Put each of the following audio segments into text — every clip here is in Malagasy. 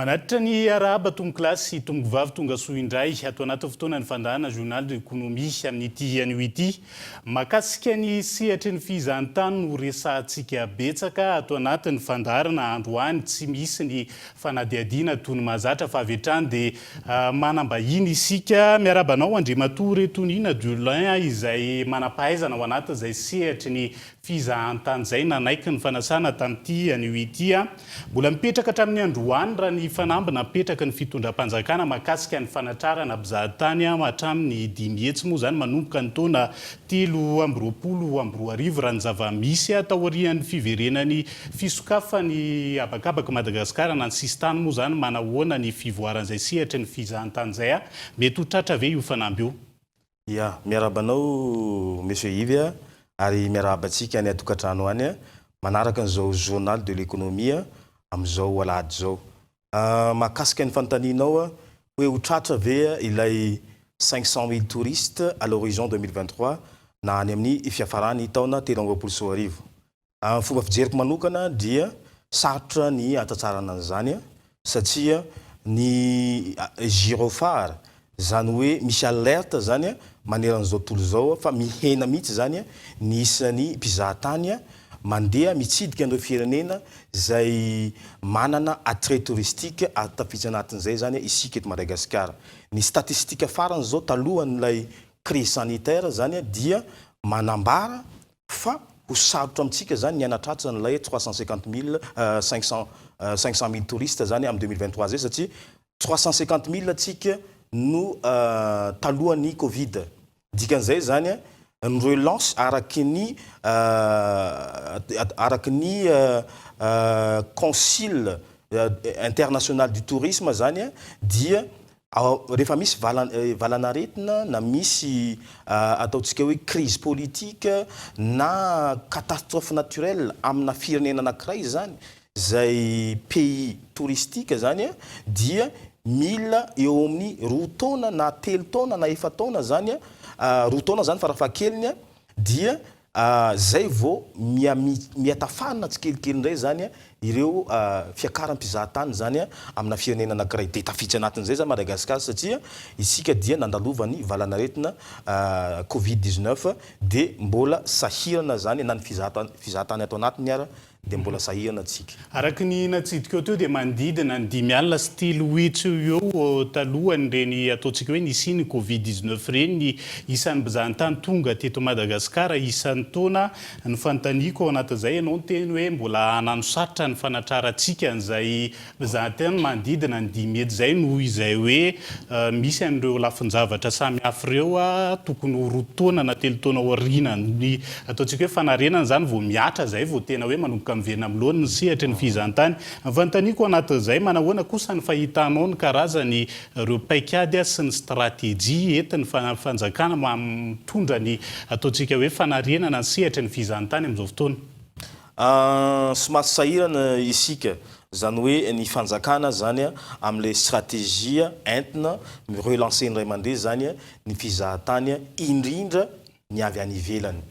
Manatitra ny araba tonga klasy tonga vavy tonga soa indray ato anaty fotoana ny fandahana journal de l'économie amin'ity anio ity. Makasika ny sehatry ny fizahantany no resahantsika betsaka ato anaty ny fandaharana androany tsy misy ny fanadihadiana toy ny mahazatra fa avy hatrany dia manambahiny isika miarabanao Andriamatoa Retonina Dulin izay manampahaizana ao anaty izay sehatry ny fizahantany izay nanaiky ny fanasana tamin'ity anio ity. Mbola mipetraka hatramin'ny androany raha ny fanambina mipetraka ny fitondram-panjakana makasika ny fanatrarana mpizahatany hatramin'ny 5 hetsy moa izany manomboka ny taona 2020 raha ny zava-misy taorian'ny fiverenany fisokafany abakabaka Madagasikara na ny sistany moa izany manahoana ny fivoaran'izay sehatry ny fizahantany izay. Mety ho tratra ve io fanamby io? Ya, miarabanao Monsieur Yves ary miarabantsika ny atokantrano any manaraka an'izao journal de l'économie amin'izao alahady zao. Makasika ny fanontanianao hoe ho tratra ve ilay 500 000 touristes à l'horizon 2023 na any amin'ny fiafarany taona 2020. Fomba fijeriko manokana dia sarotra ny atatsarana an'izany satria ny gyrophare zany hoe misy alerte zany maneran'izao tontolo zao fa mihena mihitsy zany ny isan'ny mpizahatany mandeha mitsidika andreo firenena zay manana attrait touristique atafitsy anatin'izay zany isika eto Madagasikara. Ny statistika farany zao talohan'ilay crise sanitaire zany dia manambara fa ho sarotra amintsika zany ny anatratra n'ilay 500 000 touristes zany amin'ny 2023 zay satria 350 000 atsika no talohan'ny Covid. Dikan'izay zany ny relance araky ny Conseil international du tourisme zany dia rehefa misy valanaretina na misy ataontsika hoe crise politique na catastrophe naturelle amina firenena anankiray zany zay pays touristique zany dia mila eo amin'ny 2 taona na 3 taona na 4 taona zany 2 taona zany farafahakeliny dia zay vao miatafarina tsikelikely indray zany ireo fiakaram-pizahatany zany amina firenena anankiray dia tafitsy anatin'izay zany Madagasikara satria isika dia nandalovan'ny valanaretina Covid-19 dia mbola sahirana zany na ny fizahatany ato anatiny ara dia mbola sahirana atsika. Araky ny natsidika eo teo dia manodidina ny 5 alina sy 3 hetsy eo talohany reny ataontsika hoe nisy Covid-19 reny ny isan'ny mpizahatany tonga teto Madagasikara isan'ny taona. Ny fanontaniako ao anatin'izay ianao ny teny hoe mbola hanano sarotra ny fanatrarantsika an'izay mpizahatany manodidina ny 5 hetsy izay noho izay hoe misy an'ireo lafinjavatra samihafa ireo tokony 2 taona na 3 taona aoriana ny ataontsika hoe fanarenana zany vao miatra zay vao tena hoe manomboka miverina milohany ny sehatry ny fizahantany. Fanontaniako anatin'izay manahoana kosa ny fahitanao ny karazany ireo paikady sy ny stratégie entin'ny fanjakana mitondra ny ataontsika hoe fanarenana ny sehatry ny fizahantany amin'izao fotoana. Somary sahirana isika zany hoe ny fanjakana zany amin'ilay stratégie entina relancer indray mandeha zany ny fizahatany indrindra ny avy any ivelany.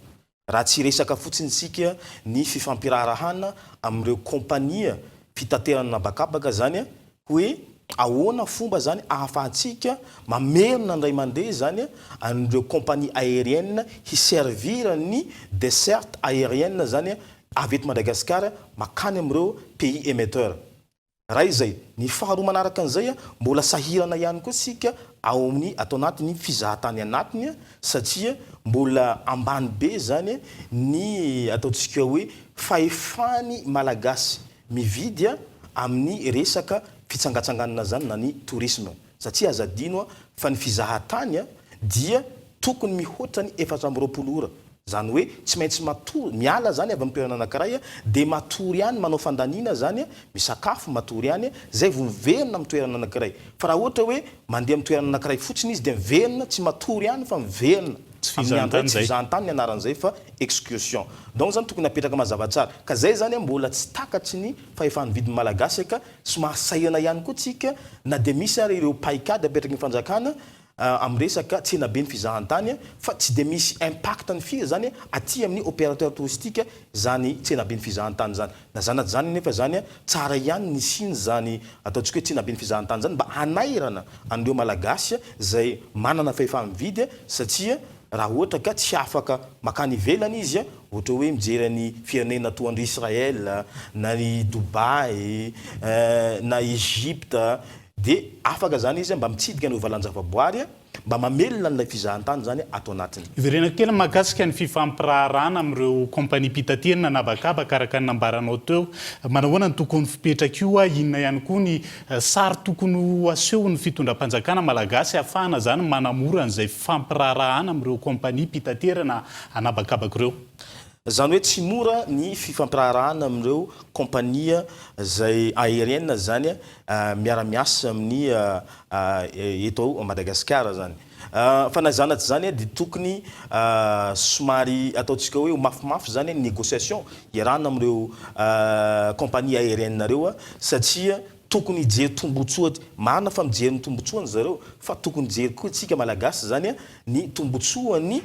Raha tsy resaka fotsiny isika ny fifampirarahana amin'ireo kompania fitaterana bakabaka zany hoe ahoana fomba zany ahafahantsika mamerina indray mandeha zany an'ireo kompanie aérienne hiservira ny desserte aérienne zany avy eto Madagasikara makany amin'ireo pays émetteurs. Raha izay ny faharoa manaraka an'izay mbola sahirana ihany koa sika ao amin'ny atao anatiny fizahatany anatiny satria mbola ambany be zany ny ataontsika hoe fahefany malagasy mividy amin'ny resaka fitsangatsanganana zany na ny tourisme satria azadino fa ny fizahatany dia tokony mihoatra ny 420 ora zany hoe tsy maintsy matory miala zany avy amin'ny toerana anankiray dia matory ihany manao fandaniana zany misakafo matory ihany zay vao miverina amin'ny toerana anankiray. Fa raha ohatra hoe mandeha amin'ny toerana anankiray fotsiny izy dia miverina tsy matory ihany fa miverina fizahantany ny anaran'izay fa excursion. Donc zany tokony apetraka mazava tsara ka zay zany mbola tsy takatry ny fahefan'ny vidiny malagasy ka somary sahirana ihany koa tsika na dia misy ary ireo paikady apetraky ny fanjakana amin'ny resaka tsena be ny fizahantany fa tsy dia misy impact ny firy zany aty amin'ny opérateur touristique zany tsena be ny fizahantany zany na zany aty zany nefa zany tsara ihany ny siny zany ataontsika hoe tsena be ny fizahantany zany mba hanairana an'ireo malagasy zay manana fahefa-mividy satria raha ohatra ka tsy afaka makany ivelany izy ohatra hoe mijery ny firenena toa andry Israël na ny Dubai na Egypte dia afaka zany izy mba mitsidika ny valan-javaboary mba mamelona n'ilay fizahantany zany ato anatiny. Iverena kely mahakasika ny fifampirarana amin'ireo kompania pitaterana na bakabaka araka ny nambaranao teo manahoana ny tokony fipetraka io inona ihany koa ny sary tokony aseho ny fitondram-panjakana malagasy ahafahana zany manamora an'izay fifampirarahana amin'ireo kompania pitaterana anabakabaka ireo. Zany hoe tsy mora ny fifampirarahana amin'ireo kompania zay aérienne zany miara-miasa amin'ny eto Madagasikara zany. Fa na zanaty zany dia tokony somary ataontsika hoe mafimafy zany négociation iarahana amin'ireo kompania aérienne reo satria tokony hijery tombotsoa marina fa mijery ny tombotsoany zareo fa tokony hijery koa tsika malagasy zany ny tombotsoany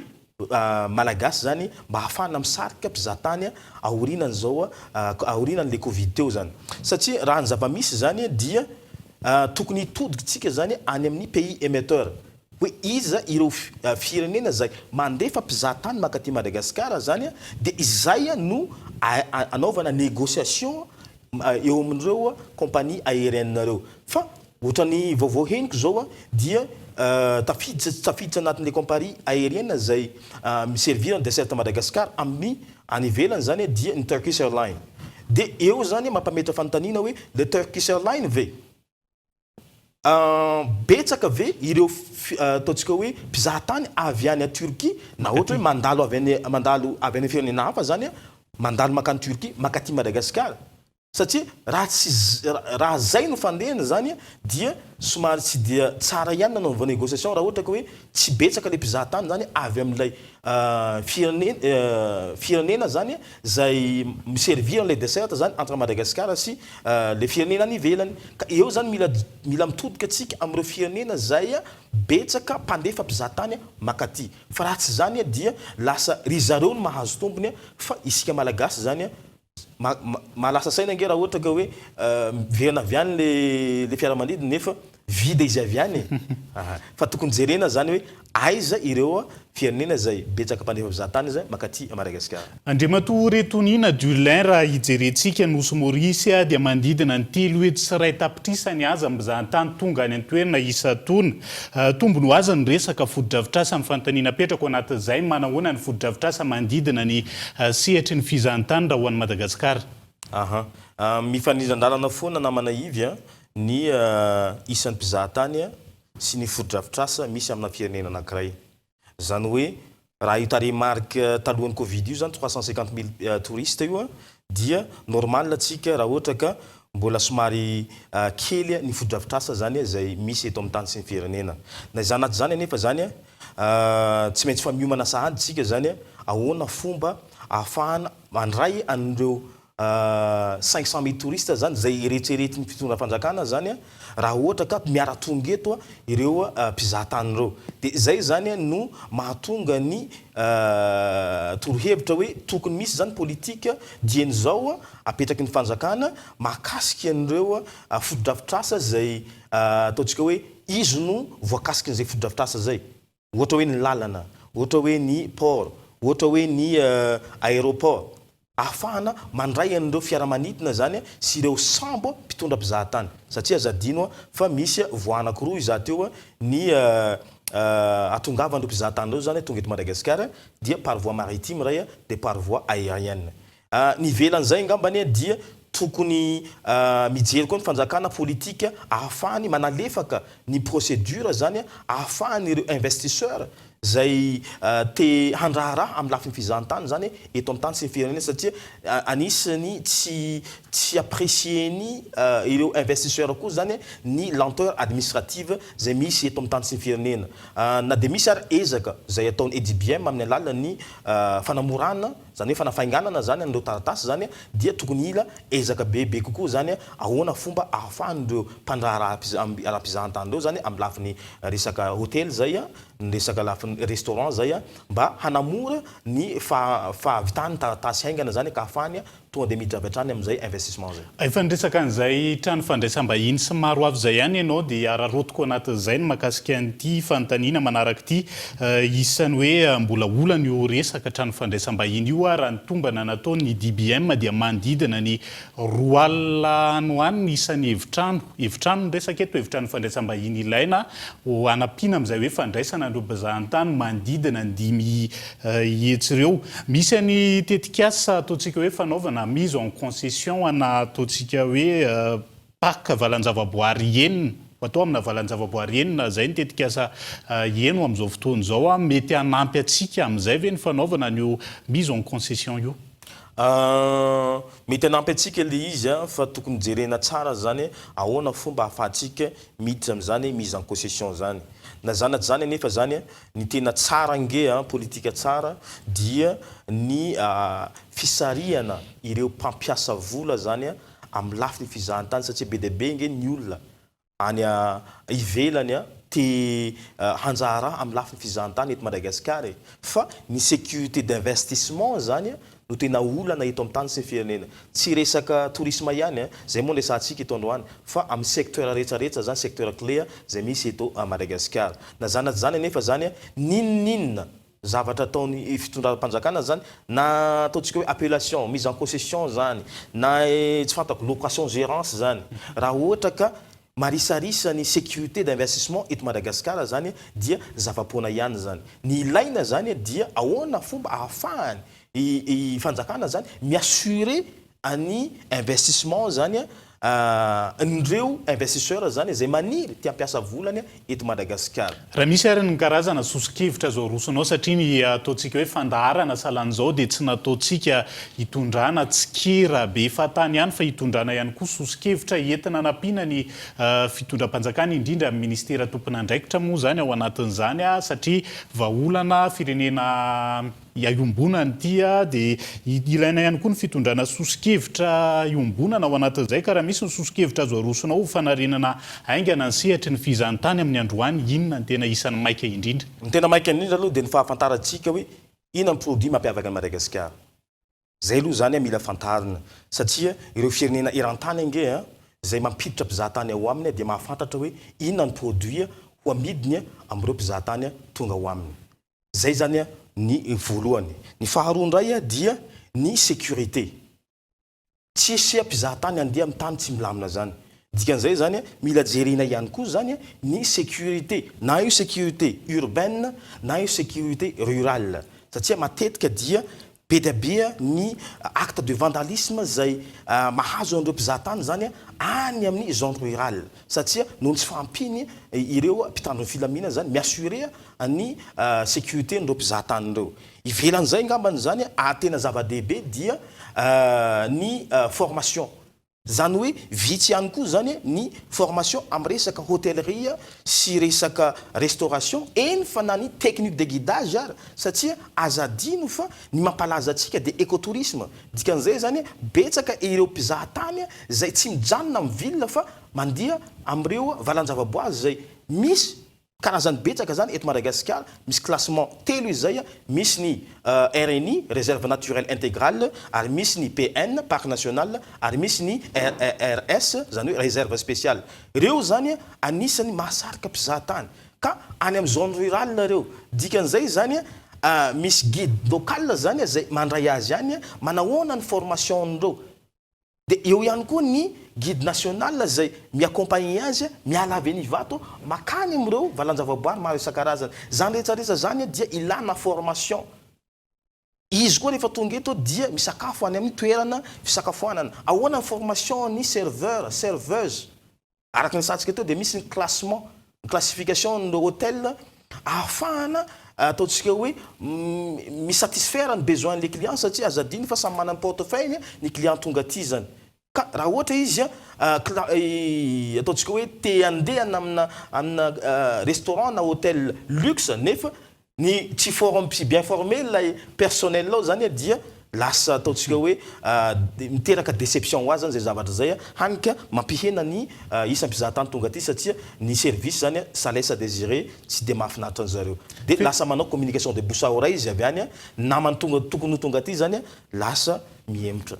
malagasy zany mba hafana misarika mpizahatany aorinan zao aorinan' Covid teo zany satria raha ny zava-misy zany dia tokony hitodikitsika zany any amin'ny pays émetteur hoe iza ireo firenena zay mandefa mpizahatany makaty Madagasikara zany dia izay no anaovana négociation eo amin'ireo kompania aérienne reo fa ohatrany vaovao heniko zao dia tafiditra anatin'ilay kompania aérienne zay miservir ny dessert Madagasikara amin'ny any ivelany zany dia ny Turkish Airlines dia eo zany mampametra fanontaniana hoe le Turkish Airlines ve betsaka ve ireo ataontsika hoe mpizahatany avy any a Turquie na ohatra hoe mandalo avy any firenena hafa zany mandalo makany Turquie makaty Madagasikara satria raha zay no fandehana zany dia somary tsy dia tsara ihany nanaova négociation raha ohatra ka hoe tsy betsaka le mpizahatany zany avy amin'ilay firenena zany zay miservir an'ilay dessert zany entre Madagasikara sy le firenena any ivelany ka eo zany mila mitodika atsika amin'ireo firenena zay betsaka mpandefa mpizahatany makaty fa raha tsy zany dia lasa ry zareo no mahazo tombony fa isika malagasy zany malasa saina nge raha ohatra ka hoe miverina avy any le fiaramanidina nefa vide izy avy any fa tokony jerena zany hoe aiza ireo firenena zay betsaka mpandefa mpizahatany zay makaty Madagasikara. Andriamatoa Retonina Dulin raha hijerentsika nosy Maurice dia mandidina ny 3 hetsy sy iray tapitrisany aza mpizahatany tonga any an-toerana isatona tombony ho aza ny resaka fododrafitrasa amin'ny fanontaniana petraka anatin'izay manahoana ny fododrafitrasa mandidina ny sehatry ny fizahantany raha ho an'ny Madagasikara. Mifanindran-dalana foana namana ivy ny isan'ny mpizahatany sy ny fododrafitrasa misy amina firenena anankiray zany hoe raha io taremarika talohan'ny Covid io zany 350 000 touristes io dia normal atsika raha ohatra ka mbola somary kely ny fododrafitrasa zany zay misy eto amin'ny tany sy ny firenena na izany anaty zany nefa zany tsy maintsy fa miomana sahady tsika zany ahoana fomba ahafahana mandray an'ireo 500 000 touristes zany zay eretserety ny fitondra fanjakana zany raha ohatra ka miara-tonga eto ireo mpizahatany ireo dia zay zany no mahatonga ny torohevitra hoe tokony misy zany politika dian'izao apetraky ny fanjakana mahakasika an'ireo fododrafitrasa zay ataontsika hoe izy no voakasika an'izay fododrafitrasa zay ohatra hoe ny lalana ohatra hoe ny port ohatra hoe ny aéroport ahafahana mandray an'ireo fiaramanidina zany sy ireo sambo mpitondra mpizahatany satria azadino fa misy voa anankiroa izateo ny atongavan'ireo mpizahatany reo zany tonga eto Madagasikara dia par voie maritime ray dia par voie aérienne ny velan'izay ngambany dia tokony mijery koa ny fanjakana politika ahafahany manalefaka ny procédure zany ahafahany ireo investisseur zay te handraharaha amin'ny lafiny fizahantany zany eto amin'ny tany sy ny firenena satria anisany tsy apprécieny ireo investisseur koa zany ny lenteur administrative zay misy eto amin'ny tany sy ny firenena na de misy ary ezaka zay ataony EDBM amin'ny alalan'ny fanamorana zany hoe fanafainganana zany an'ireo taratasy zany dia tokony ila ezaka bebe kokoa zany ahoana fomba ahafahan'ireo mpandraharaha ara-pizahantany reo zany amin'ny lafiny resaka hôtel zay ny resaka lafiny restaurant zay mba hanamora ny fahavitany taratasy haingana zany ka ahafahany tonga de miditra avy hatrany amin'izay investissement zay. Efa niresaka an'izay trano fandraisam-bahiny sy maro avy zay ihany ianao dia ararotiko anatin'izay ny mahakasika an'ity fanontaniana manaraka ity isan'ny hoe mbola olana io resaka trano fandraisam-bahiny io raha ny tombana nataony DBM dia manodidina ny 2 alina any ho any isan'ny evitrano resaka eto evitrano fandraisam-bahiny ilaina ho anampiana amin'izay hoe fandraisana an'ireo mpizahatany manodidina ny 5 hetsy ireo. Misy any tetikasa ataontsika hoe fanaovana mise en concession ana ataontsika hoe parc valan-javaboary enina atao amina valan-javaboary enina zay ny tetikasa eno amin'izao fotoana izao mety hanampy atsika amin'izay ve ny fanaovana an'io mise en concession io? Mety hanampy atsika le izy fa tokony jerena tsara zany ahoana fomba ahafahantsika miditra amin'izany mise en concession zany. Na zany zany nefa zany ny tena tsara nge politika tsara dia ny fisarihana ireo mpampiasa vola zany amin'ny lafiny fizahantany satria be dia be nge ny olona any ivelany te hanjara amin'ny lafiny fizahantany eto Madagasikara fa ny sécurité d'investissement zany no tena olana eto amin'ny tany sy ny firenena tsy resaka tourisme ihany zay moa resantsika eto androany fa amin'ny secteur rehetrarehetra zany secteur clé zay misy eto Madagasikara. Na zany nefa zany ninina zavatra ataony fitondram-panjakana zany na ataontsika hoe appellation mise en concession zany na tsy fantako location gérance zany raha ohatra ka marisarisa ny sécurité d'investissement eto Madagasikara zany dia zavapoana ihany zany. Ny ilaina zany dia ahoana fomba ahafahany i fanjakana zany miassurer any investissement zany ndreo investisseur zany zay maniry tia hampiasa volany eto Madagasikara. Raha misy ary ny karazana sosikevitra zao rosinao satria ny ataontsika hoe fandaharana salan'izao dia tsy nataontsika hitondrana tsikera be fatany ihany fa hitondrana ihany koa sosikevitra entina nampiana ny fitondram-panjakana indrindra amin'ny ministera tompon'andraikitra moa zany ao anatin'izany satria vahaolana firenena iombonana ity dia ilaina ihany koa ny fitondrana sosikevitra iombonana ao anatin'izay ka raha misy ny sosikevitra azo arosonao fanarenana aingana ny sehatry ny fizahantany amin'ny androany inona ny tena isan'ny maika indrindra? Ny tena maika indrindra aloha dia ny fahafantarantsika hoe inona ny produit mampiavaka ny Madagasikara. Zay aloha zany mila fantarina satria ireo firenena eran-tany ange zay mampiditra mpizahatany ao aminy dia mahafantatra hoe inona ny produit ho amidiny amin'ireo mpizahatany tonga ao aminy. Zay zany ny voalohany. Ny faharoa indray dia ny sécurité. Tsy esia mpizahatany andeha amin'ny tany tsy milamina zany. Dikan'izay zany mila jerena ihany koa zany ny sécurité, na io sécurité urbaine na io sécurité rurale. Satria matetika dia be dia be ny acte de vandalisme zay mahazo an'ireo mpizahatany zany any amin'ny zone rurale satria noho tsy fampiny ireo mpitandron'ny filaminana zany miassurer ny sécurité n'ireo mpizahatany ireo. Ivelan'izay ngambany zany tena zava-dehibe dia ny formation. Zany hoe vitsy ihany koa zany ny formation amin'ny resaka hôtellerie sy resaka restauration eny fa na ny technique de guidage ary satria azadino fa ny mampalaza antsika dia écotourisme. Dikan'izay zany betsaka ireo mpizahatany zay tsy mijanona amin'ny ville fa mandeha amin'ireo valan-javaboary zay misy karazany betsaka zany eto Madagasikara misy classement telo izay misy ny RNI réserve naturelle intégrale ary misy ny PN parc national ary misy ny RS zany hoe réserve spéciale. Ireo zany anisany mahasarika mpizahatany ka any amin'ny zone rurale ireo. Dikan'izay zany misy guide local zany zay mandray azy any manahoana ny formation ndreo. Dia eo ihany koa ny guide national zay miaccompagner azy miala avy ny vato makany amin'ireo valan-javaboary maro isan-karazany. Zany rehetrarehetra zany dia ilana formation. Izy koa rehefa tonga eto dia misakafo any amin'ny toerana fisakafoanana. Ahoana ny formation ny serveur, serveuse. Araka ny satsika eto dia misy ny classement, ny classification ny hôtel ahafahana ataontsika hoe misatisfaire ny besoin les clients satria azadiny fa samy manana portefeuille ny client tonga aty zany ka raha ohatra izy ataontsika hoe te andehana amina restaurant na hôtel luxe nefa ny tsy bien formé lay personnel lao zany dia lasa ataontsika hoe miteraka déception ho azy zany zay zavatra zay hanika mampihena ny isan'ny mpizahatany tonga aty satria ny service zany ça laisse désirer tsy de mahafinaritra an'zareo de lasa manao communication de bouche à oreille izy avy any namany tokony tonga aty zany lasa mihemotra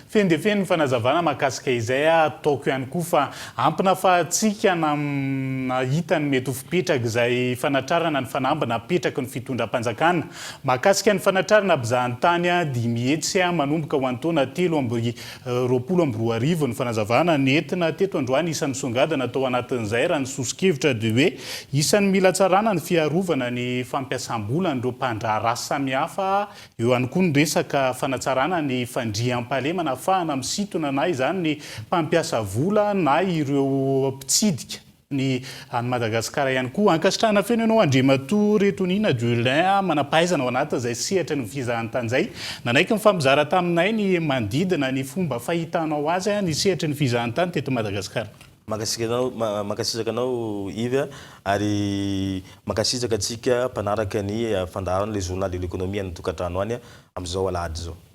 feny de feny ny fanazavana mahakasika izay ataoko ihany koa fa ampina fahatsika nahita ny mety ho fipetraka izay fanatrarana ny fanambana apetraka ny fitondram-panjakana mahakasika ny fanatrarana mpizahatany dimy hetsy manomboka ho antaona 2024 ny fanazavana nentina teto androany isan'ny songadana atao anatin'izay raha ny sosikevitra de hoe isan'ny mila tsarana ny fiarovana ny fampiasam-bola n'ireo mpandraha rasy samihafa eo ihany koa ny resaka fanatsarana ny fandria palemana afahana misitona na izany ny mpampiasa vola na ireo mpitsidika ny any Madagasikara ihany koa ankasitrahana feno ianao Andriamatoa Retonina Julin manampahaizana ao anatin' izay sehatra ny fizahan-tany nanaiky ny fampizara taminay ny manodidina ny fomba fahitanao azy ny sehatra ny fizahan-tany teto Madagasikara. Makasizaka anao Yves ary makasizaka atsika mpanaraka ny fandaharana le journal de l'économie ny tokantrano any am'izao alahady zao.